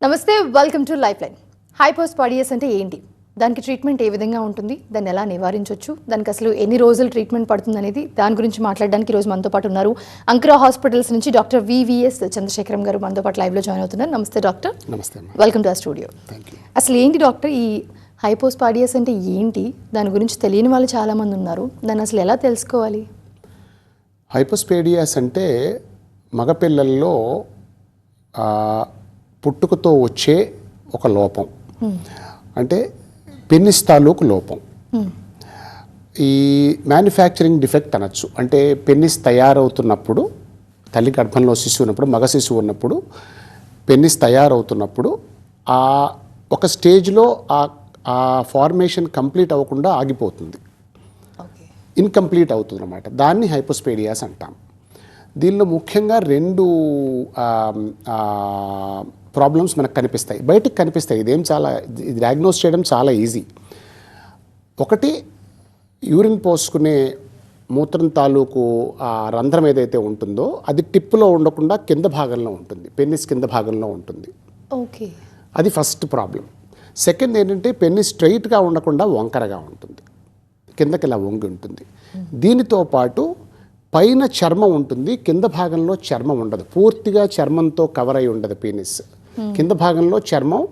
నమస్తే, welcome to life line. హైపోస్పాడియస్ అంటే ఏంటి, దానికి ట్రీట్మెంట్ ఏ విధంగా ఉంటుంది, దాన్ని ఎలా నివారించవచ్చు, దానికి అసలు ఎన్ని రోజులు ట్రీట్మెంట్ పడుతుంది అనేది దాని గురించి మాట్లాడడానికి ఈరోజు మనతో పాటు ఉన్నారు అంకుర హాస్పిటల్స్ నుంచి డాక్టర్ వివిఎస్ చంద్రశేఖరం గారు మనతో పాటు లైవ్లో జాయిన్ అవుతున్నారు. నమస్తే డాక్టర్. నమస్తే. వెల్కమ్ టు ఆ స్టూడియో. అసలు ఏంటి డాక్టర్ ఈ హైపోస్పాడియస్ అంటే ఏంటి, దాని గురించి తెలియని వాళ్ళు చాలామంది ఉన్నారు, దాన్ని అసలు ఎలా తెలుసుకోవాలి? హైపోస్పాడియస్ అంటే మగపిల్లల్లో పుట్టుకతో వచ్చే ఒక లోపం, అంటే పెనిస్ తాలూకు లోపం. ఈ మ్యానుఫ్యాక్చరింగ్ డిఫెక్ట్ అనొచ్చు. అంటే పెనిస్ తయారవుతున్నప్పుడు, తల్లి గర్భంలో శిశువు ఉన్నప్పుడు, మగ శిశువు ఉన్నప్పుడు పెనిస్ తయారవుతున్నప్పుడు ఒక స్టేజ్లో ఆ ఫార్మేషన్ కంప్లీట్ అవ్వకుండా ఆగిపోతుంది, ఇన్కంప్లీట్ అవుతుంది అన్నమాట. దాన్ని హైపోస్పాడియస్ అంటాం. దీనిలో ముఖ్యంగా రెండు ప్రాబ్లమ్స్ మనకు కనిపిస్తాయి, బయటకు కనిపిస్తాయి. ఇదేం ఇది డయాగ్నోస్ చేయడం చాలా ఈజీ. ఒకటి, యూరిన్ పోసుకునే మూత్రం తాలూకు ఆ రంధ్రం ఏదైతే ఉంటుందో అది టిప్పులో ఉండకుండా కింద భాగంలో ఉంటుంది, పెన్నిస్ కింద భాగంలో ఉంటుంది. ఓకే, అది ఫస్ట్ ప్రాబ్లం. సెకండ్ ఏంటంటే పెన్నిస్ స్ట్రైట్గా ఉండకుండా వంకరగా ఉంటుంది, కిందకి ఇలా వంగి ఉంటుంది. దీనితో పాటు పైన చర్మం ఉంటుంది, కింద భాగంలో చర్మం ఉండదు. పూర్తిగా చర్మంతో కవర్ అయి ఉండదు పెనిస్. కింద భాగంలో చర్మం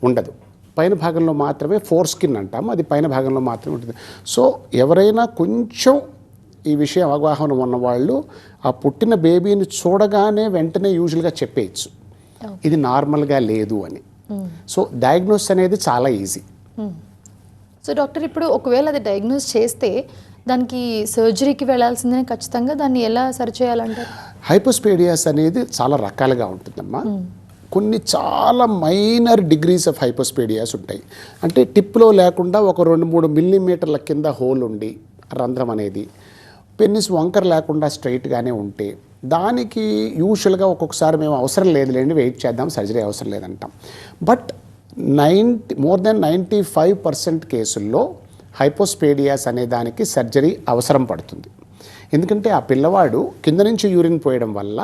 ఉండదు, పైన భాగంలో మాత్రమే ఫోర్ స్కిన్ అంటాం, అది పైన భాగంలో మాత్రమే ఉంటుంది. సో ఎవరైనా కొంచెం ఈ విషయం అవగాహన ఉన్నవాళ్ళు ఆ పుట్టిన బేబీని చూడగానే వెంటనే యూజువల్గా చెప్పేయచ్చు ఇది నార్మల్గా లేదు అని. సో డయాగ్నోస్ అనేది చాలా ఈజీ. సో డాక్టర్, ఇప్పుడు ఒకవేళ అది డయాగ్నోస్ చేస్తే దానికి సర్జరీకి వెళ్ళాల్సిందే ఖచ్చితంగా, దాన్ని ఎలా సరిచేయాలంటారు? హైపోస్పాడియస్ అనేది చాలా రకాలుగా ఉంటుందమ్మా. కొన్ని చాలా మైనర్ డిగ్రీస్ ఆఫ్ హైపోస్పాడియస్ ఉంటాయి. అంటే టిప్లో లేకుండా ఒక 2-3 మిల్లీమీటర్ల కింద హోల్ ఉండి రంధ్రం అనేది, పెన్నిస్ వంకర లేకుండా స్ట్రైట్గానే ఉంటే దానికి యూజువల్గా ఒక్కొక్కసారి మేము అవసరం లేదులేండి, వెయిట్ చేద్దాం, సర్జరీ అవసరం లేదంటాం. బట్ మోర్ దెన్ 95% కేసుల్లో హైపోస్పాడియస్ అనే దానికి సర్జరీ అవసరం పడుతుంది. ఎందుకంటే ఆ పిల్లవాడు కింద నుంచి యూరిన్ పోయడం వల్ల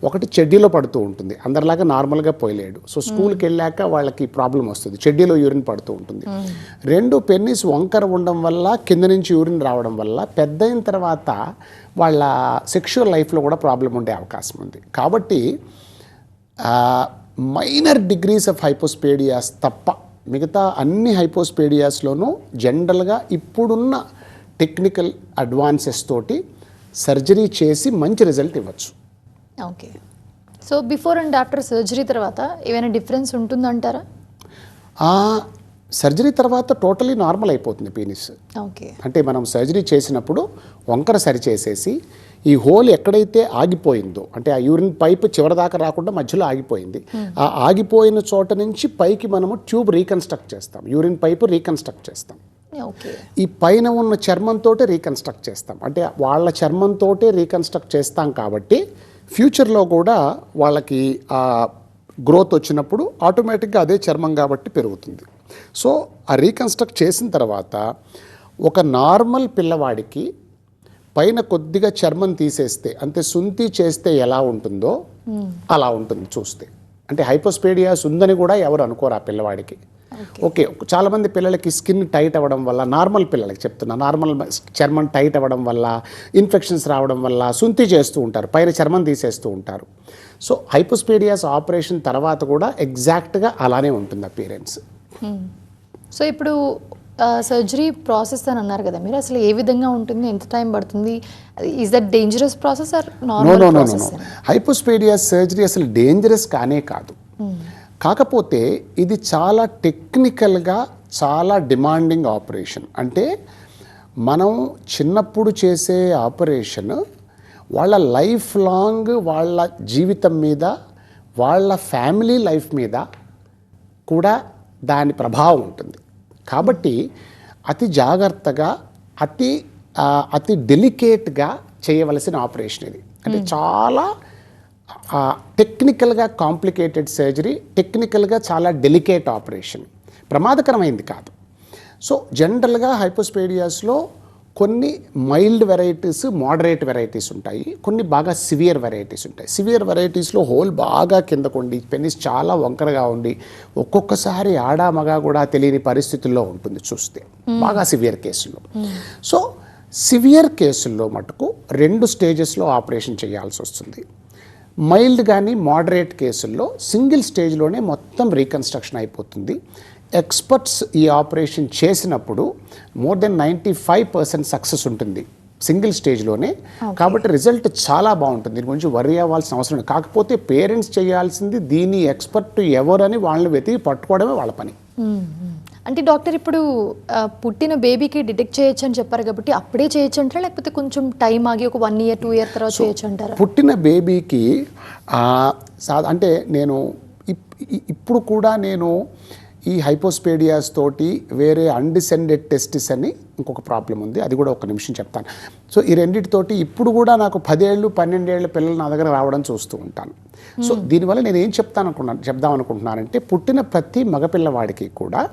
ఒకటి చెడ్డీలో పడుతూ ఉంటుంది, అందరిలాగా నార్మల్గా పోయలేడు. సో స్కూల్కి వెళ్ళాక వాళ్ళకి ప్రాబ్లం వస్తుంది, చెడ్డీలో యూరిన్ పడుతూ ఉంటుంది. రెండు, పెన్నిస్ వంకర ఉండడం వల్ల కింద నుంచి యూరిన్ రావడం వల్ల పెద్ద అయిన తర్వాత వాళ్ళ సెక్షువల్ లైఫ్లో కూడా ప్రాబ్లం ఉండే అవకాశం ఉంది. కాబట్టి మైనర్ డిగ్రీస్ ఆఫ్ హైపోస్పాడియస్ తప్ప మిగతా అన్ని హైపోస్పాడియస్లోనూ జనరల్గా ఇప్పుడున్న టెక్నికల్ అడ్వాన్సెస్ తోటి సర్జరీ చేసి మంచి రిజల్ట్ ఇవ్వచ్చు. Okay, so before and after surgery తర్వాత ఏమైనా డిఫరెన్స్ ఉంటుందంటారా? సర్జరీ తర్వాత టోటలీ నార్మల్ అయిపోతుంది పెనిస్. ఓకే, అంటే మనం సర్జరీ చేసినప్పుడు వంకర సరిచేసేసి ఈ హోల్ ఎక్కడైతే ఆగిపోయిందో, అంటే ఆ యూరిన్ పైప్ చివరిదాకా రాకుండా మధ్యలో ఆగిపోయింది, ఆ ఆగిపోయిన చోట నుంచి పైకి మనము ట్యూబ్ రీకన్స్ట్రక్ట్ చేస్తాం, యూరిన్ పైపు రీకన్స్ట్రక్ట్ చేస్తాం. ఈ పైన ఉన్న చర్మంతో రీకన్స్ట్రక్ట్ చేస్తాం, అంటే వాళ్ళ చర్మంతో రీకన్స్ట్రక్ట్ చేస్తాం. కాబట్టి ఫ్యూచర్లో కూడా వాళ్ళకి ఆ గ్రోత్ వచ్చినప్పుడు ఆటోమేటిక్గా అదే చర్మం కాబట్టి పెరుగుతుంది. సో ఆ రీకన్స్ట్రక్ట్ చేసిన తర్వాత ఒక నార్మల్ పిల్లవాడికి పైన కొద్దిగా చర్మం తీసేస్తే, అంటే సుంతి చేస్తే ఎలా ఉంటుందో అలా ఉంటుంది చూస్తే. అంటే హైపోస్పాడియస్ ఉందని కూడా ఎవరు అనుకోరు ఆ పిల్లవాడికి. ఓకే, చాలామంది పిల్లలకి స్కిన్ టైట్ అవ్వడం వల్ల, నార్మల్ పిల్లలకి చెప్తున్నా, నార్మల్ చర్మం టైట్ అవ్వడం వల్ల, ఇన్ఫెక్షన్స్ రావడం వల్ల సుంతి చేస్తూ ఉంటారు, పైన చర్మం తీసేస్తూ ఉంటారు. సో హైపోస్పాడియస్ ఆపరేషన్ తర్వాత కూడా ఎగ్జాక్ట్గా అలానే ఉంటుంది అపియరెన్స్. సో ఇప్పుడు సర్జరీ ప్రాసెస్ అని అన్నారు కదా మీరు, అసలు ఏ విధంగా ఉంటుంది, ఎంత టైం పడుతుంది, is that dangerous process or normal process? Hypospadias surgery అసలు డేంజరస్ కానే కాదు. కాకపోతే ఇది చాలా టెక్నికల్గా చాలా డిమాండింగ్ ఆపరేషన్. అంటే మనం చిన్నప్పుడు చేసే ఆపరేషన్ వాళ్ళ లైఫ్ లాంగ్, వాళ్ళ జీవితం మీద, వాళ్ళ ఫ్యామిలీ లైఫ్ మీద కూడా దాని ప్రభావం ఉంటుంది. కాబట్టి అతి జాగ్రత్తగా, అతి డెలికేట్గా చేయవలసిన ఆపరేషన్ ఇది. అంటే చాలా టెక్నికల్గా కాంప్లికేటెడ్ సర్జరీ, టెక్నికల్గా చాలా డెలికేట్ ఆపరేషన్, ప్రమాదకరమైంది కాదు. సో జనరల్గా హైపోస్పాడియస్లో కొన్ని మైల్డ్ వెరైటీస్, మోడరేట్ వెరైటీస్ ఉంటాయి, కొన్ని బాగా సివియర్ వెరైటీస్ ఉంటాయి. సివియర్ వెరైటీస్లో హోల్ బాగా కిందకు ఉండి పెనిస్ చాలా వంకరగా ఉండి ఒక్కొక్కసారి ఆడా మగా కూడా తెలియని పరిస్థితుల్లో ఉంటుంది చూస్తే, బాగా సివియర్ కేసుల్లో. సో సివియర్ కేసుల్లో మటుకు 2 స్టేజెస్లో ఆపరేషన్ చేయాల్సి వస్తుంది. మైల్డ్ కానీ మోడరేట్ కేసుల్లో సింగిల్ స్టేజ్లోనే మొత్తం రీకన్స్ట్రక్షన్ అయిపోతుంది. ఎక్స్పర్ట్స్ ఈ ఆపరేషన్ చేసినప్పుడు మోర్ దెన్ 95% సక్సెస్ ఉంటుంది సింగిల్ స్టేజ్లోనే. కాబట్టి రిజల్ట్ చాలా బాగుంటుంది, దీని గురించి వరి అవ్వాల్సిన అవసరం లేదు. కాకపోతే పేరెంట్స్ చేయాల్సింది దీని ఎక్స్పర్ట్ ఎవరని వాళ్ళని వెతికి పట్టుకోవడమే వాళ్ళ పని. అంటే డాక్టర్ ఇప్పుడు పుట్టిన బేబీకి డిటెక్ట్ చేయొచ్చు అని చెప్పారు కాబట్టి అప్పుడే చేయొచ్చు అంటారా, లేకపోతే కొంచెం టైం ఆగి ఒక 1 year 2 year తర్వాత చేయొచ్చు అంటారా? పుట్టిన బేబీకి అంటే నేను ఇప్పుడు కూడా నేను ఈ హైపోస్పేడియాస్ తోటి వేరే అన్డిసెండెడ్ టెస్టిస్ అని ఇంకొక ప్రాబ్లం ఉంది, అది కూడా ఒక నిమిషం చెప్తాను. సో ఈ రెండింటితోటి ఇప్పుడు కూడా నాకు 10 ఏళ్ళు 12 ఏళ్ళ పిల్లలు నా దగ్గర రావడం చూస్తూ ఉంటాను. సో దీనివల్ల నేను ఏం చెప్దాం అనుకుంటున్నానంటే పుట్టిన ప్రతి మగపిల్లవాడికి కూడా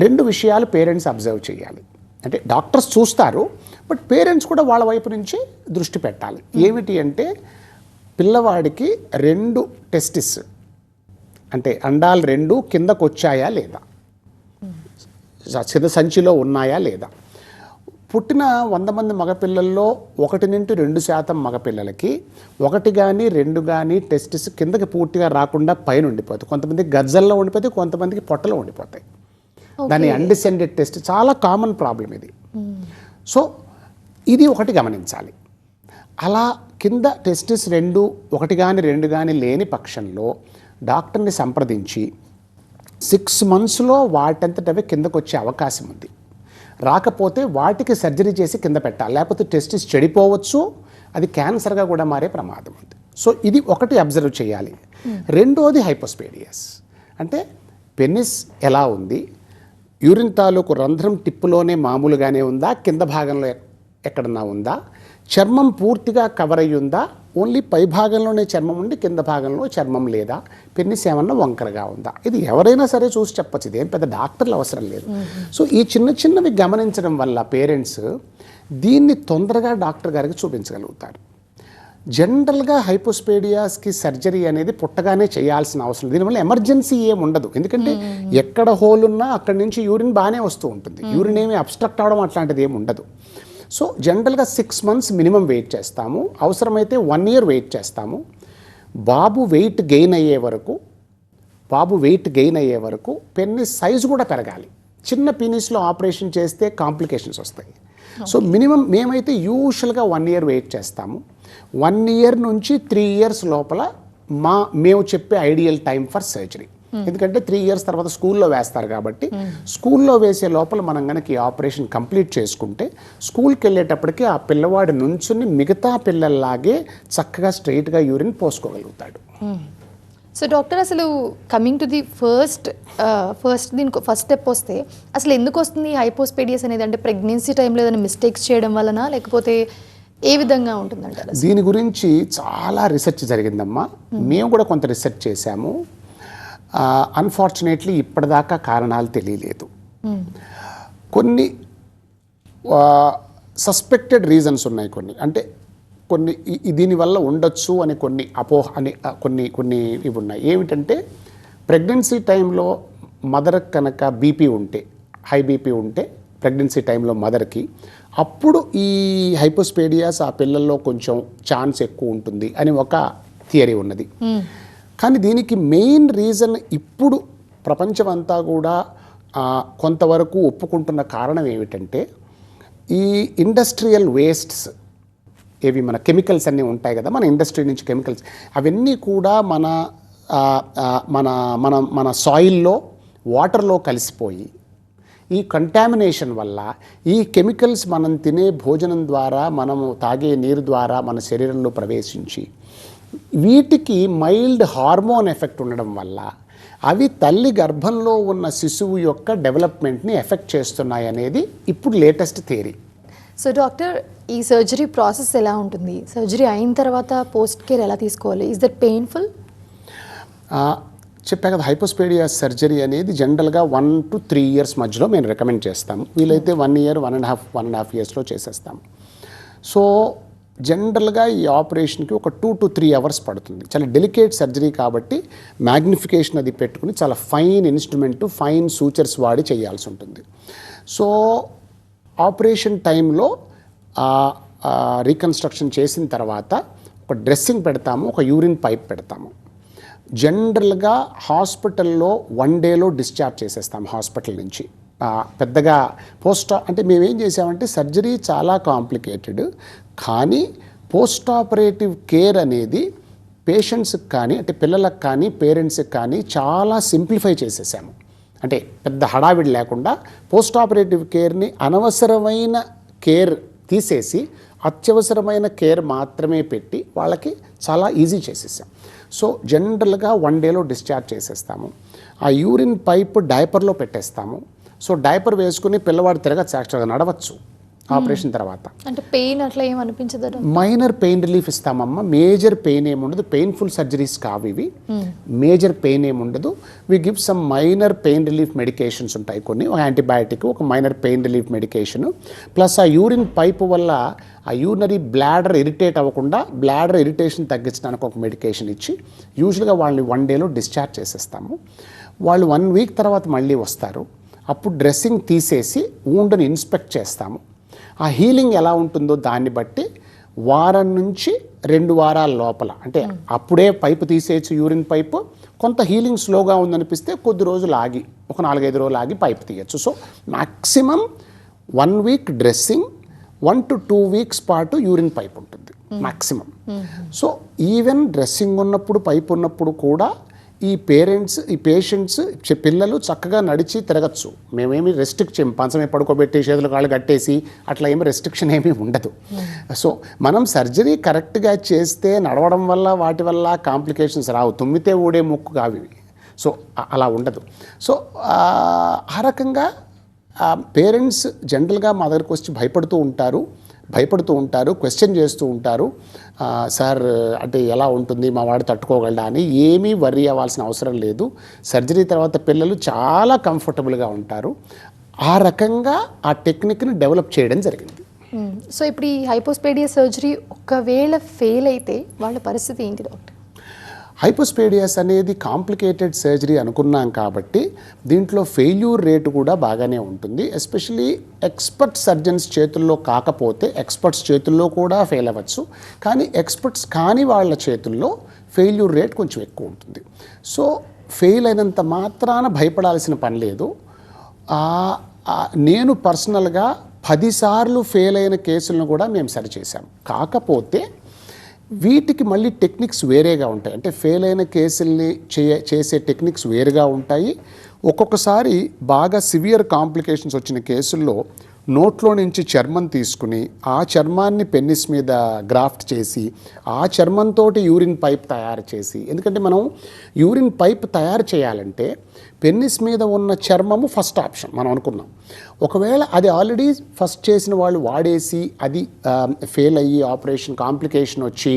2 విషయాలు పేరెంట్స్ అబ్జర్వ్ చేయాలి. అంటే డాక్టర్స్ చూస్తారు, బట్ పేరెంట్స్ కూడా వాళ్ళ వైపు నుంచి దృష్టి పెట్టాలి. ఏమిటి అంటే పిల్లవాడికి 2 టెస్టిస్ అంటే అండాలు 2 కిందకు వచ్చాయా లేదా, సంచిలో ఉన్నాయా లేదా. పుట్టిన 100 మంది మగపిల్లల్లో 1-2% మగపిల్లలకి 1 కానీ 2 కానీ టెస్టిస్ కిందకి పూర్తిగా రాకుండా పైన ఉండిపోతాయి. కొంతమందికి గజ్జల్లో ఉండిపోతాయి, కొంతమందికి పొట్టలో ఉండిపోతాయి. దాని అన్డిసెండెడ్ టెస్ట్ చాలా కామన్ ప్రాబ్లం ఇది. సో ఇది ఒకటి గమనించాలి. అలా కింద టెస్టిస్ 2 1 కానీ 2 కానీ లేని పక్షంలో డాక్టర్ని సంప్రదించి 6 monthsలో వాటంతట అవే కిందకు వచ్చే అవకాశం ఉంది. రాకపోతే వాటికి సర్జరీ చేసి కింద పెట్టాలి, లేకపోతే టెస్టిస్ చెడిపోవచ్చు, అది క్యాన్సర్గా కూడా మారే ప్రమాదం ఉంది. సో ఇది ఒకటి అబ్జర్వ్ చేయాలి. రెండోది హైపోస్పేడియస్ అంటే పెనిస్ ఎలా ఉంది, యూరిన్ తాలూకు రంధ్రం టిప్పులోనే మామూలుగానే ఉందా, కింద భాగంలో ఎక్కడన్నా ఉందా, చర్మం పూర్తిగా కవర్ అయ్యి ఉందా, ఓన్లీ పై భాగంలోనే చర్మం ఉండి కింద భాగంలో చర్మం లేదా, పెన్నిస్ ఏమన్నా వంకరగా ఉందా, ఇది ఎవరైనా సరే చూసి చెప్పచ్చు, ఇదేం పెద్ద డాక్టర్లు అవసరం లేదు. సో ఈ చిన్నవి గమనించడం వల్ల పేరెంట్స్ దీన్ని తొందరగా డాక్టర్ గారికి చూపించగలుగుతారు. జనరల్గా హైపోస్పేడియాస్కి సర్జరీ అనేది పుట్టగానే చేయాల్సిన అవసరం, దీనివల్ల ఎమర్జెన్సీ ఏమి ఉండదు. ఎందుకంటే ఎక్కడ హోల్ ఉన్నా అక్కడి నుంచి యూరిన్ బాగానే వస్తూ ఉంటుంది, యూరిన్ ఏమి అబ్స్ట్రక్ట్ అవడం అట్లాంటిది ఏమి ఉండదు. సో జనరల్గా 6 months మినిమం వెయిట్ చేస్తాము, అవసరమైతే 1 year వెయిట్ చేస్తాము. బాబు వెయిట్ గెయిన్ అయ్యే వరకు పెన్నిస్ సైజు కూడా పెరగాలి. చిన్న పీనిస్లో ఆపరేషన్ చేస్తే కాంప్లికేషన్స్ వస్తాయి. సో మినిమం మేమైతే యూజువల్గా 1 year వెయిట్ చేస్తాము. 1 year నుంచి 3 years లోపల మేము చెప్పే ఐడియల్ టైం ఫర్ సర్జరీ. ఎందుకంటే 3 years తర్వాత స్కూల్లో వేస్తారు కాబట్టి స్కూల్లో వేసే లోపల మనం కనుక ఈ ఆపరేషన్ కంప్లీట్ చేసుకుంటే స్కూల్కి వెళ్ళేటప్పటికి ఆ పిల్లవాడి నుంచుని మిగతా పిల్లల్లాగే చక్కగా స్ట్రైట్గా యూరిన్ పోసుకోగలుగుతాడు. సో డాక్టర్, అసలు కమింగ్ టు ది ఫస్ట్ దీనికి ఫస్ట్ స్టెప్ వస్తే అసలు ఎందుకు వస్తుంది హైపోస్పేడియస్ అనేది? అంటే ప్రెగ్నెన్సీ టైంలో ఏదైనా మిస్టేక్స్ చేయడం వలన, లేకపోతే ఏ విధంగా ఉంటుందంటారు? దీని గురించి చాలా రీసెర్చ్ జరిగిందమ్మా, మేము కూడా కొంత రీసెర్చ్ చేశాము. అన్ఫార్చునేట్లీ ఇప్పటిదాకా కారణాలు తెలియలేదు. కొన్ని సస్పెక్టెడ్ రీజన్స్ ఉన్నాయి, కొన్ని దీనివల్ల ఉండొచ్చు అని కొన్ని అపోహ అని కొన్ని ఇవి ఉన్నాయి. ఏమిటంటే ప్రెగ్నెన్సీ టైంలో మదర్ కనుక హై బీపీ ఉంటే ప్రెగ్నెన్సీ టైంలో మదర్కి, అప్పుడు ఈ హైపోస్పేడియాస్ ఆ పిల్లల్లో కొంచెం ఛాన్స్ ఎక్కువ ఉంటుంది అని ఒక థియరీ ఉన్నది. కానీ దీనికి మెయిన్ రీజన్ ఇప్పుడు ప్రపంచం అంతా కూడా కొంతవరకు ఒప్పుకుంటున్న కారణం ఏమిటంటే ఈ ఇండస్ట్రియల్ వేస్ట్స్, ఏవి మన కెమికల్స్ అన్నీ ఉంటాయి కదా, మన ఇండస్ట్రీ నుంచి కెమికల్స్, అవన్నీ కూడా మన సాయిల్లో వాటర్లో కలిసిపోయి ఈ కంటామినేషన్ వల్ల ఈ కెమికల్స్ మనం తినే భోజనం ద్వారా, మనము తాగే నీరు ద్వారా మన శరీరంలో ప్రవేశించి వీటికి మైల్డ్ హార్మోన్ ఎఫెక్ట్ ఉండడం వల్ల అవి తల్లి గర్భంలో ఉన్న శిశువు యొక్క డెవలప్మెంట్ని ఎఫెక్ట్ చేస్తున్నాయి అనేది ఇప్పుడు లేటెస్ట్ థియరీ. సో డాక్టర్, ఈ సర్జరీ ప్రాసెస్ ఎలా ఉంటుంది? సర్జరీ అయిన తర్వాత పోస్ట్ కేర్ ఎలా తీసుకోవాలి? Is that painful? చెప్పా కదా, హైపోస్పేడియాస్ సర్జరీ అనేది జనరల్గా 1 to 3 years మధ్యలో మేము రికమెండ్ చేస్తాము. వీలైతే 1 year, 1.5 yearsలో చేసేస్తాము. సో జనరల్గా ఈ ఆపరేషన్కి ఒక 2 to 3 hours పడుతుంది. చాలా డెలికేట్ సర్జరీ కాబట్టి మ్యాగ్నిఫికేషన్ అది పెట్టుకుని చాలా ఫైన్ ఇన్స్ట్రుమెంట్, ఫైన్ సూచర్స్ వాడి చేయాల్సి ఉంటుంది. సో ఆపరేషన్ టైంలో రీకన్స్ట్రక్షన్ చేసిన తర్వాత ఒక డ్రెస్సింగ్ పెడతాము, ఒక యూరిన్ పైప్ పెడతాము. జనరల్గా హాస్పిటల్లో 1 dayలో డిశ్చార్జ్ చేసేస్తాము హాస్పిటల్ నుంచి. పెద్దగా అంటే మేమేం చేసామంటే సర్జరీ చాలా కాంప్లికేటెడ్, కానీ పోస్ట్ ఆపరేటివ్ కేర్ అనేది పేషెంట్స్కి కానీ అంటే పిల్లలకు కానీ పేరెంట్స్కి కానీ చాలా సింప్లిఫై చేసేసాము. అంటే పెద్ద హడావిడి లేకుండా పోస్ట్ ఆపరేటివ్ కేర్ని అనవసరమైన కేర్ తీసేసి అత్యవసరమైన కేర్ మాత్రమే పెట్టి వాళ్ళకి చాలా ఈజీ చేసేసాం. సో జనరల్గా 1 dayలో డిశ్చార్జ్ చేసేస్తాము. ఆ యూరిన్ పైప్ డైపర్లో పెట్టేస్తాము. సో డైపర్ వేసుకుని పిల్లవాడు తిరగచ్చు, యాక్చువల్గా నడవచ్చు ఆపరేషన్ తర్వాత. అంటే పెయిన్ అట్లా ఏం అనిపించదు? మైనర్ పెయిన్ రిలీఫ్ ఇస్తామమ్మా, మేజర్ పెయిన్ ఏముండదు. పెయిన్ఫుల్ సర్జరీస్ కావు ఇవి, మేజర్ పెయిన్ ఏముండదు. We give some minor pain relief medications ఉంటాయి కొన్ని, ఒక యాంటీబయాటిక్, ఒక minor pain relief medication, plus ఆ యూరిన్ పైప్ వల్ల ఆ యూరినరీ బ్లాడర్ ఇరిటేట్ అవ్వకుండా బ్లాడర్ ఇరిటేషన్ తగ్గించడానికి ఒక మెడికేషన్ ఇచ్చి యూజువల్గా వాళ్ళని 1 dayలో డిశ్చార్జ్ చేసేస్తాము. వాళ్ళు 1 week తర్వాత మళ్ళీ వస్తారు. అప్పుడు డ్రెస్సింగ్ తీసేసి వూండ్ని ఇన్స్పెక్ట్ చేస్తాము. ఆ హీలింగ్ ఎలా ఉంటుందో దాన్ని బట్టి వారం నుంచి 2 వారాల లోపల, అంటే అప్పుడే పైపు తీసేయచ్చు యూరిన్ పైపు, కొంత హీలింగ్ స్లోగా ఉందనిపిస్తే కొద్ది రోజులు ఆగి, ఒక 4-5 రోజులు ఆగి పైపు తీయచ్చు. So maximum 1 week dressing, 1 to 2 weeks పాటు యూరిన్ పైప్ ఉంటుంది మ్యాక్సిమం. సో ఈవెన్ డ్రెస్సింగ్ ఉన్నప్పుడు, పైప్ ఉన్నప్పుడు కూడా ఈ పేషెంట్స్ పిల్లలు చక్కగా నడిచి తిరగచ్చు. మేమేమి రెస్ట్రిక్ట్ చేయము, పంచమే పడుకోబెట్టి చేతులు కాళ్ళు కట్టేసి అట్లా ఏమి రెస్ట్రిక్షన్ ఏమీ ఉండదు. సో మనం సర్జరీ కరెక్ట్గా చేస్తే నడవడం వల్ల వాటి వల్ల కాంప్లికేషన్స్ రావు. తుమ్మితే ఊడే ముక్కు కావి. సో అలా ఉండదు. సో ఆ రకంగా పేరెంట్స్ జనరల్గా మా దగ్గరకు వచ్చి భయపడుతూ ఉంటారు, క్వశ్చన్ చేస్తూ ఉంటారు, సార్ అంటే ఎలా ఉంటుంది, మా వాడు తట్టుకోగలడా అని. ఏమీ వర్రీ అవ్వాల్సిన అవసరం లేదు. సర్జరీ తర్వాత పిల్లలు చాలా కంఫర్టబుల్గా ఉంటారు. ఆ రకంగా ఆ టెక్నిక్ని డెవలప్ చేయడం జరిగింది. సో ఇప్పుడు ఈ హైపోస్పేడియా సర్జరీ ఒకవేళ ఫెయిల్ అయితే వాళ్ళ పరిస్థితి ఏంటి డాక్టర్? హైపోస్పేడియాస్ అనేది కాంప్లికేటెడ్ సర్జరీ అనుకున్నాం కాబట్టి దీంట్లో ఫెయిల్యూర్ రేటు కూడా బాగానే ఉంటుంది. ఎస్పెషలీ ఎక్స్పర్ట్ సర్జన్స్ చేతుల్లో కాకపోతే, ఎక్స్పర్ట్స్ చేతుల్లో కూడా ఫెయిల్ అవ్వచ్చు, కానీ ఎక్స్పర్ట్స్ కాని వాళ్ళ చేతుల్లో ఫెయిల్యూర్ రేట్ కొంచెం ఎక్కువ ఉంటుంది. సో ఫెయిల్ అయినంత మాత్రాన భయపడాల్సిన పని లేదు. నేను పర్సనల్గా 10 సార్లు ఫెయిల్ అయిన కేసులను కూడా మేము సరిచేసాం. కాకపోతే వీటికి మళ్ళీ టెక్నిక్స్ వేరేగా ఉంటాయి. అంటే ఫెయిల్ అయిన కేసుల్ని చేసే టెక్నిక్స్ వేరుగా ఉంటాయి. ఒక్కొక్కసారి బాగా సివియర్ కాంప్లికేషన్స్ వచ్చిన కేసుల్లో నోట్లో నుంచి చర్మం తీసుకుని ఆ చర్మాన్ని పెన్నిస్ మీద గ్రాఫ్ట్ చేసి ఆ చర్మంతో యూరిన్ పైప్ తయారు చేసి, ఎందుకంటే మనం యూరిన్ పైప్ తయారు చేయాలంటే పెన్నిస్ మీద ఉన్న చర్మము ఫస్ట్ ఆప్షన్ మనం అనుకున్నాం. ఒకవేళ అది ఆల్రెడీ ఫస్ట్ చేసిన వాళ్ళు వాడేసి అది ఫెయిల్ అయ్యి ఆపరేషన్ కాంప్లికేషన్ వచ్చి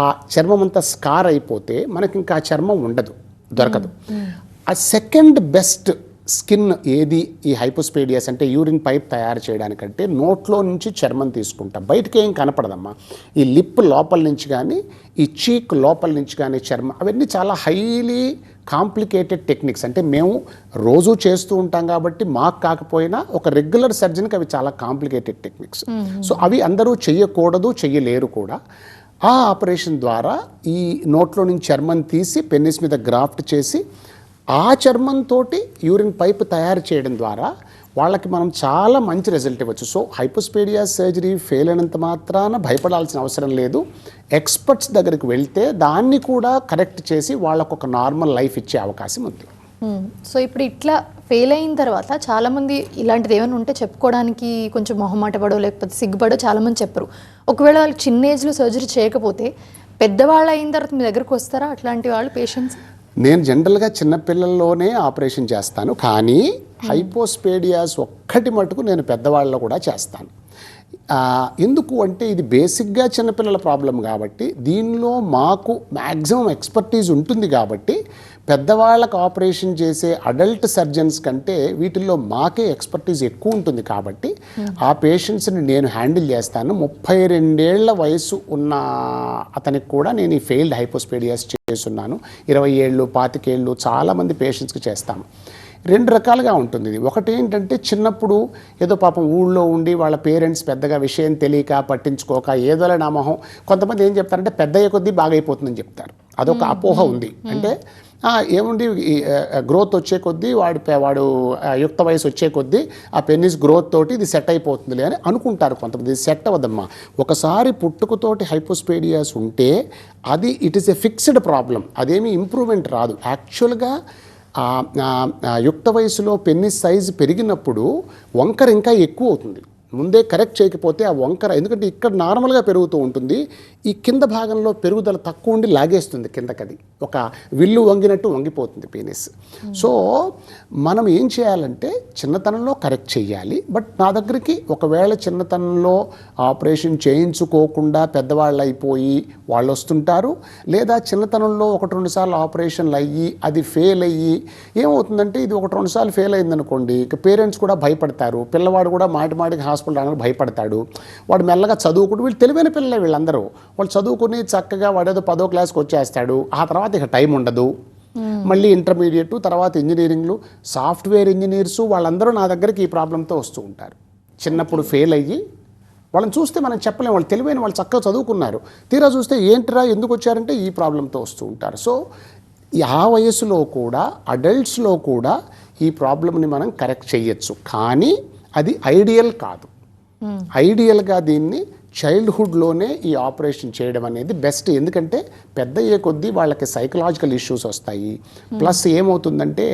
ఆ చర్మం అంతా స్కార్ అయిపోతే మనకి ఇంకా ఆ చర్మం దొరకదు. ఆ సెకండ్ బెస్ట్ స్కిన్ ఏది ఈ హైపోస్పేడియాస్ అంటే యూరిన్ పైప్ తయారు చేయడానికంటే నోట్లో నుంచి చర్మం తీసుకుంటాం. బయటకి ఏం కనపడదమ్మా. ఈ లిప్ లోపల నుంచి కానీ ఈ చీక్ లోపల నుంచి కానీ చర్మం, అవన్నీ చాలా హైలీ కాంప్లికేటెడ్ టెక్నిక్స్. అంటే మేము రోజు చేస్తూ ఉంటాం కాబట్టి మాకు కాకపోయినా ఒక రెగ్యులర్ సర్జన్కి అవి చాలా కాంప్లికేటెడ్ టెక్నిక్స్. సో అవి అందరూ చెయ్యకూడదు, చెయ్యలేరు కూడా. ఆ ఆపరేషన్ ద్వారా ఈ నోట్లో నుంచి చర్మం తీసి పెన్నిస్ మీద గ్రాఫ్ట్ చేసి ఆ చర్మంతో యూరిన్ పైప్ తయారు చేయడం ద్వారా వాళ్ళకి మనం చాలా మంచి రిజల్ట్ ఇవ్వచ్చు. సో హైపోస్పేడియాస్ సర్జరీ ఫెయిల్ అయినంత మాత్రాన భయపడాల్సిన అవసరం లేదు. ఎక్స్పర్ట్స్ దగ్గరికి వెళ్తే దాన్ని కూడా కరెక్ట్ చేసి వాళ్ళకు ఒక నార్మల్ లైఫ్ ఇచ్చే అవకాశం ఉంది. సో ఇప్పుడు ఇట్లా ఫెయిల్ అయిన తర్వాత చాలామంది ఇలాంటిది ఏమైనా ఉంటే చెప్పుకోవడానికి కొంచెం మొహమాటపడో లేకపోతే సిగ్గుపడో చాలామంది చెప్పరు. ఒకవేళ వాళ్ళు చిన్న ఏజ్లో సర్జరీ చేయకపోతే పెద్దవాళ్ళు అయిన తర్వాత మీ దగ్గరకు వస్తారా అట్లాంటి వాళ్ళు పేషెంట్స్? నేను జనరల్గా చిన్నపిల్లల్లోనే ఆపరేషన్ చేస్తాను, కానీ హైపోస్పేడియాస్ ఒక్కటి మటుకు నేను పెద్దవాళ్ళలో కూడా చేస్తాను. ఎందుకు అంటే ఇది బేసిక్గా చిన్నపిల్లల ప్రాబ్లం కాబట్టి దీనిలో మాకు మ్యాక్సిమం ఎక్స్పర్టీజ్ ఉంటుంది కాబట్టి పెద్దవాళ్ళకు ఆపరేషన్ చేసే అడల్ట్ సర్జన్స్ కంటే వీటిల్లో మాకే ఎక్స్పర్టీస్ ఎక్కువ ఉంటుంది కాబట్టి ఆ పేషెంట్స్ని నేను హ్యాండిల్ చేస్తాను. 32 వయసు ఉన్న అతనికి కూడా నేను ఈ ఫెయిల్డ్ హైపోస్పేడియాస్ చేస్తున్నాను. 20 ఏళ్ళు 25 ఏళ్ళు చాలామంది పేషెంట్స్కి చేస్తాము. 2 రకాలుగా ఉంటుంది ఇది. ఒకటి ఏంటంటే చిన్నప్పుడు ఏదో పాపం ఊళ్ళో ఉండి వాళ్ళ పేరెంట్స్ పెద్దగా విషయం తెలియక పట్టించుకోక ఏదోలా నామోహం. కొంతమంది ఏం చెప్తారంటే పెద్దయ్య కొద్దీ బాగా అయిపోతుందని చెప్తారు. అదొక అపోహ ఉంది. అంటే ఏముంది గ్రోత్ వచ్చే కొద్దీ వాడు యుక్త వయసు వచ్చే కొద్దీ ఆ పెన్నిస్ గ్రోత్ తోటి ఇది సెట్ అయిపోతుందిలే అని అనుకుంటారు కొంతమంది. ఇది సెట్ అవ్వదమ్మా. ఒకసారి పుట్టుకతోటి హైపోస్పేడియాస్ ఉంటే అది it is a fixed problem. అదేమీ ఇంప్రూవ్మెంట్ రాదు. యాక్చువల్గా యుక్త వయసులో పెన్నిస్ సైజు పెరిగినప్పుడు వంకర ఇంకా ఎక్కువ అవుతుంది. ముందే కరెక్ట్ చేయకపోతే ఆ వంకర, ఎందుకంటే ఇక్కడ నార్మల్గా పెరుగుతూ ఉంటుంది, ఈ కింద భాగంలో పెరుగుదల తక్కువ ఉండి లాగేస్తుంది కిందకది. ఒక విల్లు వంగినట్టు వంగిపోతుంది పెనిస్. సో మనం ఏం చేయాలంటే చిన్నతనంలో కరెక్ట్ చేయాలి. బట్ నా దగ్గరికి ఒకవేళ చిన్నతనంలో ఆపరేషన్ చేయించుకోకుండా పెద్దవాళ్ళు అయిపోయి వాళ్ళు వస్తుంటారు. లేదా చిన్నతనంలో 1-2 సార్లు ఆపరేషన్లు అయ్యి అది ఫెయిల్ అయ్యి ఏమవుతుందంటే ఇది 1-2 సార్లు ఫెయిల్ అయిందనుకోండి, ఇక పేరెంట్స్ కూడా భయపడతారు. పిల్లవాడు కూడా మాటికి హాస్పిటల్ రావడానికి భయపడతాడు. వాడు మెల్లగా చదువుకుంటూ, వీళ్ళు తెలివైన పిల్లలే వీళ్ళందరూ, వాళ్ళు చదువుకుని చక్కగా వాడేదో 10వ క్లాస్కి వచ్చేస్తాడు. ఆ తర్వాత ఇక టైం ఉండదు. మళ్ళీ ఇంటర్మీడియట్, తర్వాత ఇంజనీరింగ్లు, సాఫ్ట్వేర్ ఇంజనీర్స్ వాళ్ళందరూ నా దగ్గరికి ఈ ప్రాబ్లంతో వస్తూ ఉంటారు. చిన్నప్పుడు ఫెయిల్ అయ్యి వాళ్ళని చూస్తే మనం చెప్పలేము, వాళ్ళు తెలివైన వాళ్ళు చక్కగా చదువుకున్నారు, తీరా చూస్తే ఏంటిరా ఎందుకు వచ్చారంటే ఈ ప్రాబ్లంతో వస్తూ ఉంటారు. సో ఆ వయసులో కూడా అడల్ట్స్లో కూడా ఈ ప్రాబ్లమ్ని మనం కరెక్ట్ చేయొచ్చు. కానీ అది ఐడియల్ కాదు. ఐడియల్గా దీన్ని చైల్డ్హుడ్లోనే ఈ ఆపరేషన్ చేయడం అనేది బెస్ట్. ఎందుకంటే పెద్ద అయ్యే కొద్దీ వాళ్ళకి సైకలాజికల్ ఇష్యూస్ వస్తాయి. ప్లస్ ఏమవుతుందంటే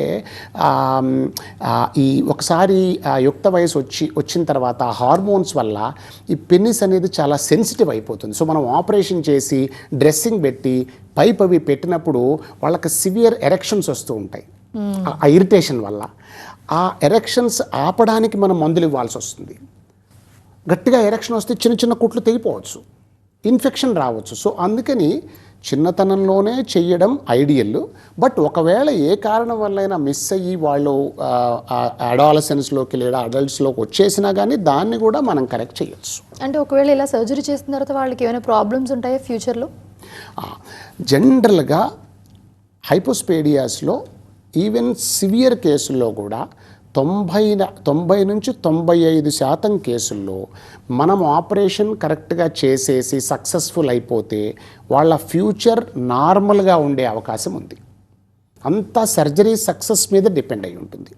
ఈ ఒకసారి యుక్త వయసు వచ్చిన తర్వాత హార్మోన్స్ వల్ల ఈ పెనిస్ అనేది చాలా సెన్సిటివ్ అయిపోతుంది. సో మనం ఆపరేషన్ చేసి డ్రెస్సింగ్ పెట్టి పైప్ అవి పెట్టినప్పుడు వాళ్ళకి సివియర్ ఎరెక్షన్స్ వస్తూ ఉంటాయి ఆ ఇరిటేషన్ వల్ల. ఆ ఎరెక్షన్స్ ఆపడానికి మనం మందులు ఇవ్వాల్సి వస్తుంది. గట్టిగా ఎరెక్షన్ వస్తే చిన్న కుట్లు తెగిపోవచ్చు, ఇన్ఫెక్షన్ రావచ్చు. సో అందుకని చిన్నతనంలోనే చెయ్యడం ఐడియల్. బట్ ఒకవేళ ఏ కారణం వల్లైనా మిస్ అయ్యి వాళ్ళు అడాలసెన్స్లోకి లేదా అడల్ట్స్లోకి వచ్చేసినా కానీ దాన్ని కూడా మనం కరెక్ట్ చేయొచ్చు. అంటే ఒకవేళ ఇలా సర్జరీ చేసిన తర్వాత వాళ్ళకి ఏమైనా ప్రాబ్లమ్స్ ఉంటాయా ఫ్యూచర్లో? జనరల్గా హైపోస్పేడియాస్లో ఈవెన్ సివియర్ కేసుల్లో కూడా 90 నుంచి 95% కేసుల్లో మనం ఆపరేషన్ కరెక్ట్గా చేసేసి సక్సెస్ఫుల్ అయిపోతే వాళ్ళ ఫ్యూచర్ నార్మల్గా ఉండే అవకాశం ఉంది. అంతా సర్జరీ సక్సెస్ మీద డిపెండ్ అయి ఉంటుంది.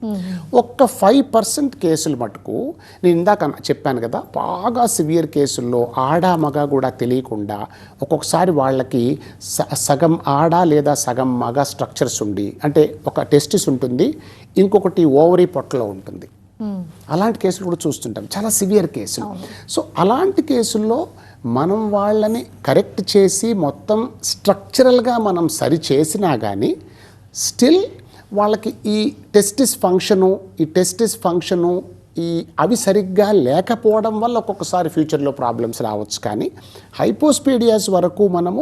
ఒక్క 5% కేసులు మటుకు నేను ఇందాక చెప్పాను కదా, బాగా సివియర్ కేసుల్లో ఆడ మగ కూడా తెలియకుండా ఒక్కొక్కసారి వాళ్ళకి సగం ఆడ లేదా సగం మగ స్ట్రక్చర్స్ ఉండి, అంటే ఒక టెస్టిస్ ఉంటుంది, ఇంకొకటి ఓవరీ పొట్టలో ఉంటుంది. అలాంటి కేసులు కూడా చూస్తుంటాం, చాలా సివియర్ కేసులు. సో అలాంటి కేసుల్లో మనం వాళ్ళని కరెక్ట్ చేసి మొత్తం స్ట్రక్చరల్గా మనం సరి చేసినా కానీ స్టిల్ వాళ్ళకి ఈ టెస్టిస్ ఫంక్షను అవి సరిగ్గా లేకపోవడం వల్ల ఒక్కొక్కసారి ఫ్యూచర్లో ప్రాబ్లమ్స్ రావచ్చు. కానీ హైపోస్పేడియాస్ వరకు మనము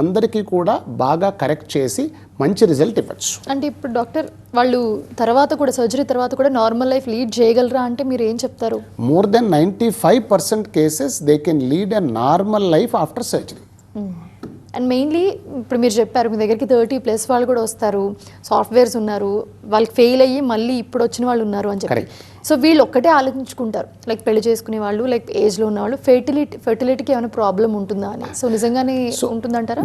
అందరికీ కూడా బాగా కరెక్ట్ చేసి మంచి రిజల్ట్ ఇవ్వచ్చు. అంటే ఇప్పుడు డాక్టర్ వాళ్ళు తర్వాత కూడా సర్జరీ తర్వాత కూడా నార్మల్ లైఫ్ లీడ్ చేయగలరా అంటే మీరు ఏం చెప్తారు? More than 95% cases they can lead a normal life after surgery. And mainly ఇప్పుడు మీరు చెప్పారు మీ దగ్గరికి 30+ వాళ్ళు కూడా వస్తారు, సాఫ్ట్వేర్స్ ఉన్నారు, వాళ్ళకి ఫెయిల్ అయ్యి మళ్ళీ ఇప్పుడు వచ్చిన వాళ్ళు ఉన్నారు అని చెప్పి. సో వీళ్ళు ఒక్కటే ఆలోచించుకుంటారు, లైక్ పెళ్లి చేసుకునే వాళ్ళు, లైక్ ఏజ్లో ఉన్న వాళ్ళు, ఫెర్టిలిటీకి ఏమైనా ప్రాబ్లం ఉంటుందా అని. సో నిజంగానే ఉంటుందంటారా?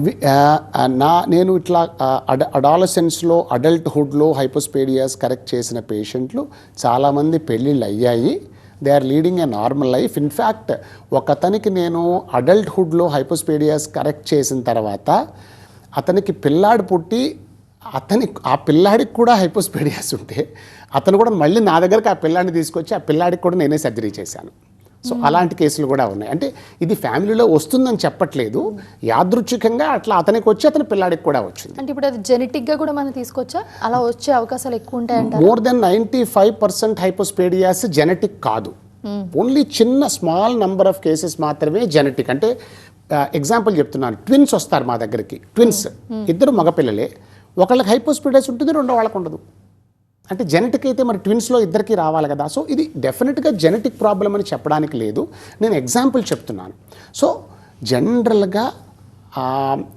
నేను ఇట్లా అడాలసెన్స్లో అడల్ట్హుడ్లో హైపోస్పేడియాస్ కరెక్ట్ చేసిన పేషెంట్లు చాలామంది పెళ్ళిళ్ళు అయ్యాయి. They are leading a normal life. In fact ఒకతనికి నేను అడల్ట్హుడ్లో హైపోస్పేడియాస్ కరెక్ట్ చేసిన తర్వాత అతనికి పిల్లాడు పుట్టి ఆ పిల్లాడికి కూడా హైపోస్పేడియాస్ ఉంటే అతను కూడా మళ్ళీ నా దగ్గరికి ఆ పిల్లాడిని తీసుకొచ్చి ఆ పిల్లాడికి కూడా నేనే సర్జరీ చేశాను. సో అలాంటి కేసులు కూడా ఉన్నాయి. అంటే ఇది ఫ్యామిలీలో వస్తుందని చెప్పట్లేదు, యాదృచ్ఛికంగా అట్లా అతనికి వచ్చి అతని పిల్లాడికి కూడా వచ్చింది. అంటే ఇప్పుడు అది జెనెటిక్గా కూడా మనం తీసుకొచ్చా, అలా వచ్చే అవకాశాలు ఎక్కువ ఉంటాయంట? మోర్ దెన్ 95% హైపోస్పేడియాస్ జెనెటిక్ కాదు, ఓన్లీ చిన్న స్మాల్ నంబర్ ఆఫ్ కేసెస్ మాత్రమే జెనెటిక్. అంటే ఎగ్జాంపుల్ చెప్తున్నాను, ట్విన్స్ వస్తారు మా దగ్గరికి, ట్విన్స్ ఇద్దరు మగపిల్లలే, ఒకళ్ళకి హైపోస్పీడియాస్ ఉంటుంది, రెండో వాళ్ళకి ఉండదు. అంటే జెనెటిక్ అయితే మరి ట్విన్స్లో ఇద్దరికి రావాలి కదా. సో ఇది డెఫినెట్గా జెనెటిక్ ప్రాబ్లం అని చెప్పడానికి లేదు, నేను ఎగ్జాంపుల్ చెప్తున్నాను. సో జనరల్గా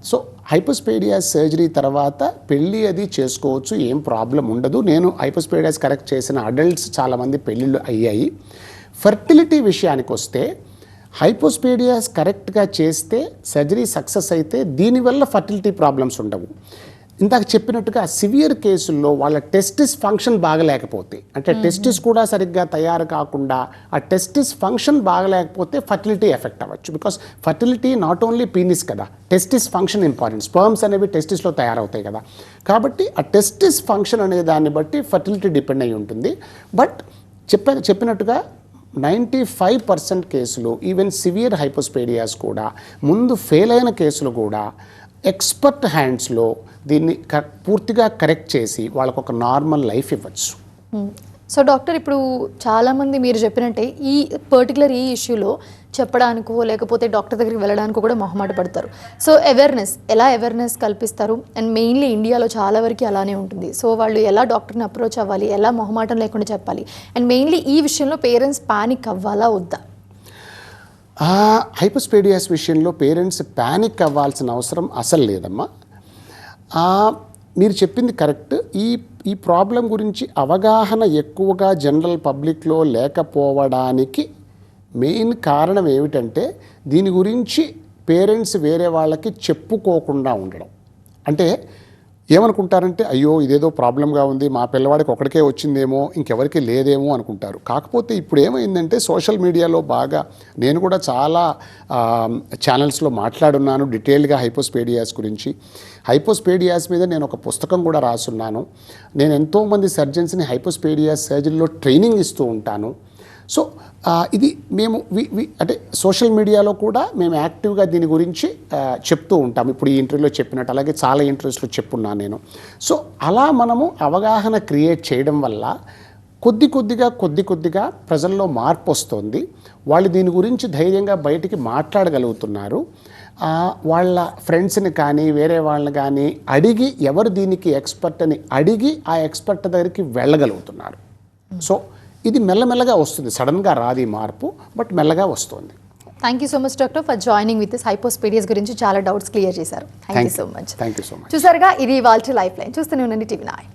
సో హైపోస్పీడియాస్ సర్జరీ తర్వాత పెళ్ళి అది చేసుకోవచ్చు, ఏం ప్రాబ్లం ఉండదు. నేను హైపోస్పీడియాస్ కరెక్ట్ చేసిన అడల్ట్స్ చాలామంది పెళ్ళిళ్ళు అయ్యాయి. ఫర్టిలిటీ విషయానికి వస్తే హైపోస్పీడియాస్ కరెక్ట్గా చేస్తే సర్జరీ సక్సెస్ అయితే దీనివల్ల ఫర్టిలిటీ ప్రాబ్లమ్స్ ఉండవు. ఇందాక చెప్పినట్టుగా సివియర్ కేసుల్లో వాళ్ళ టెస్టిస్ ఫంక్షన్ బాగలేకపోతే, అంటే టెస్టిస్ కూడా సరిగ్గా తయారు కాకుండా ఆ టెస్టిస్ ఫంక్షన్ బాగలేకపోతే ఫర్టిలిటీ ఎఫెక్ట్ అవ్వచ్చు. Because fertility not only penis కదా, టెస్టిస్ ఫంక్షన్ ఇంపార్టెంట్. స్పర్మ్స్ అనేవి టెస్టిస్లో తయారవుతాయి కదా, కాబట్టి ఆ టెస్టిస్ ఫంక్షన్ అనే దాన్ని బట్టి ఫర్టిలిటీ డిపెండ్ అయి ఉంటుంది. బట్ చెప్పినట్టుగా 95% కేసులు, ఈవెన్ సివియర్ హైపోస్పీడియాస్ కూడా, ముందు ఫెయిల్ అయిన కేసులు కూడా ఎక్స్పర్ట్ హ్యాండ్స్లో దీన్ని పూర్తిగా కరెక్ట్ చేసి వాళ్ళకు ఒక నార్మల్ లైఫ్ ఇవ్వచ్చు. సో డాక్టర్, ఇప్పుడు చాలామంది మీరు చెప్పినట్టే ఈ పర్టికులర్ ఈ ఇష్యూలో చెప్పడానికో లేకపోతే డాక్టర్ దగ్గరికి వెళ్ళడానికో కూడా మొహమాట పడతారు. సో ఎలా అవేర్నెస్ కల్పిస్తారు? అండ్ మెయిన్లీ ఇండియాలో చాలా వరకు అలానే ఉంటుంది. సో వాళ్ళు ఎలా డాక్టర్ని అప్రోచ్ అవ్వాలి, ఎలా మొహమాటం లేకుండా చెప్పాలి, అండ్ మెయిన్లీ ఈ విషయంలో పేరెంట్స్ పానిక్ అవ్వాలా వద్దా? హైపోస్పీడియాస్ విషయంలో పేరెంట్స్ ప్యానిక్ అవ్వాల్సిన అవసరం అసలు లేదమ్మా. మీరు చెప్పింది కరెక్ట్. ఈ ప్రాబ్లం గురించి అవగాహన ఎక్కువగా జనరల్ పబ్లిక్లో లేకపోవడానికి మెయిన్ కారణం ఏమిటంటే దీని గురించి పేరెంట్స్ వేరే వాళ్ళకి చెప్పుకోకుండా ఉండడం. అంటే ఏమనుకుంటారంటే, అయ్యో ఇదేదో ప్రాబ్లంగా ఉంది, మా పిల్లవాడికి ఒకడికే వచ్చిందేమో, ఇంకెవరికి లేదేమో అనుకుంటారు. కాకపోతే ఇప్పుడు ఏమైందంటే సోషల్ మీడియాలో బాగా, నేను కూడా చాలా ఛానల్స్లో మాట్లాడున్నాను డీటెయిల్గా హైపోస్పీడియాస్ గురించి. హైపోస్పీడియాస్ మీద నేను ఒక పుస్తకం కూడా రాసున్నాను. నేను ఎంతోమంది సర్జన్స్ని హైపోస్పీడియాస్ సర్జరీలో ట్రైనింగ్ ఇస్తూ ఉంటాను. సో ఇది మేము అంటే సోషల్ మీడియాలో కూడా మేము యాక్టివ్గా దీని గురించి చెప్తూ ఉంటాం. ఇప్పుడు ఈ ఇంటర్వ్యూలో చెప్పినట్టు, అలాగే చాలా ఇంటర్వ్యూస్లో చెప్పున్నాను నేను. సో అలా మనము అవగాహన క్రియేట్ చేయడం వల్ల కొద్ది కొద్దిగా ప్రజల్లో మార్పు వస్తుంది. వాళ్ళు దీని గురించి ధైర్యంగా బయటికి మాట్లాడగలుగుతున్నారు. వాళ్ళ ఫ్రెండ్స్ని కానీ వేరే వాళ్ళని కానీ అడిగి, ఎవరు దీనికి ఎక్స్పర్ట్ అని అడిగి ఆ ఎక్స్పర్ట్ దగ్గరికి వెళ్ళగలుగుతున్నారు. సో ఇది మెల్లమెల్లగా వస్తుంది, సడన్గా రాదు ఈ మార్పు, బట్ మెల్లగా వస్తుంది. Thank you so much doctor for joining with this. Hypospadias గురించి చాలా డౌట్స్ క్లియర్ చేశారు. Thank you so much. Thank you so much. చూసారుగా, ఇది ఇవాల్టి లైఫ్ లైన్. చూస్తూనే ఉండండి TV9.